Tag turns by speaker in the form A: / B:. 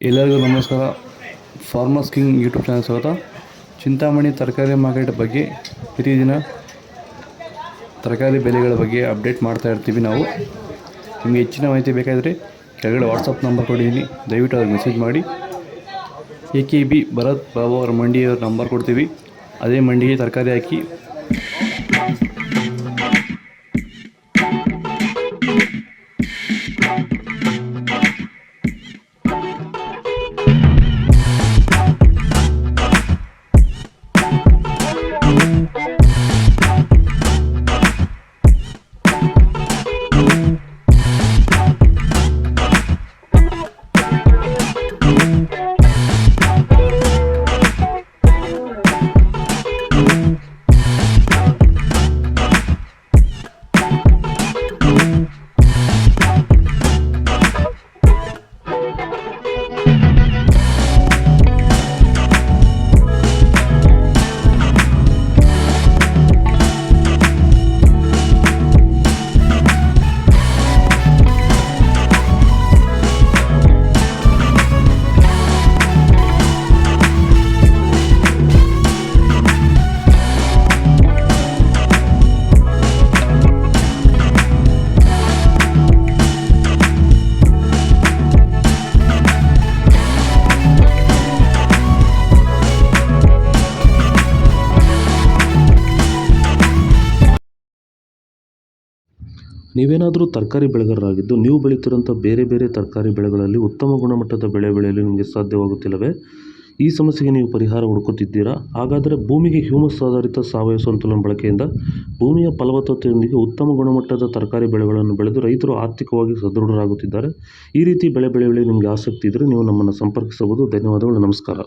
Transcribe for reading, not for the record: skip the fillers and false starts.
A: ಎಲ್ಲರಿಗೂ ನಮಸ್ಕಾರ. Farmers king YouTube channel ಸ್ವಾಗತ. ಚಿಂತಾಮಣಿ ತರಕಾರಿ ಮಾರ್ಕೆಟ್ ಬಗ್ಗೆ ಪ್ರತಿದಿನ ತರಕಾರಿ ಬೆಲೆಗಳ ಬಗ್ಗೆ ಅಪ್ಡೇಟ್ ಮಾಡ್ತಾ ಇರ್ತೀವಿ ನಾವು. ನಿಮಗೆ ಹೆಚ್ಚಿನ ಮಾಹಿತಿ ಬೇಕಾದರೆ ಕೆಳಗಡೆ ವಾಟ್ಸಪ್ ನಂಬರ್ ಕೊಟ್ಟಿದ್ದೀನಿ, ದಯವಿಟ್ಟು ಅವ್ರಿಗೆ ಮೆಸೇಜ್ ಮಾಡಿ. AKB ಭರತ್ ಬಾಬು ಅವರ ಮಂಡಿಯವರ ನಂಬರ್ ಕೊಡ್ತೀವಿ, ಅದೇ ಮಂಡಿಗೆ ತರಕಾರಿ ಹಾಕಿ
B: ನೀವೇನಾದರೂ ತರಕಾರಿ ಬೆಳೆಗಾರರಾಗಿದ್ದು ನೀವು ಬೆಳೀತಿರೋಂಥ ಬೇರೆ ಬೇರೆ ತರಕಾರಿ ಬೆಳೆಗಳಲ್ಲಿ ಉತ್ತಮ ಗುಣಮಟ್ಟದ ಬೆಳೆ ಬೆಳೆಯಲು ನಿಮಗೆ ಸಾಧ್ಯವಾಗುತ್ತಿಲ್ಲವೇ? ಈ ಸಮಸ್ಯೆಗೆ ನೀವು ಪರಿಹಾರ ಹುಡುಕುತ್ತಿದ್ದೀರಾ? ಹಾಗಾದರೆ ಭೂಮಿಗೆ ಹ್ಯೂಮಸ್ ಆಧಾರಿತ ಸಾವಯವ ಸಂತುಲನ ಬಳಕೆಯಿಂದ ಭೂಮಿಯ ಫಲವತ್ತತೆಯೊಂದಿಗೆ ಉತ್ತಮ ಗುಣಮಟ್ಟದ ತರಕಾರಿ ಬೆಳೆಗಳನ್ನು ಬೆಳೆದು ರೈತರು ಆರ್ಥಿಕವಾಗಿ ಸದೃಢರಾಗುತ್ತಿದ್ದಾರೆ. ಈ ರೀತಿ ಬೆಳೆ ಬೆಳೆಯಲು ನಿಮಗೆ ಆಸಕ್ತಿ ಇದ್ದರೆ ನೀವು ನಮ್ಮನ್ನು ಸಂಪರ್ಕಿಸಬಹುದು. ಧನ್ಯವಾದಗಳು. ನಮಸ್ಕಾರ.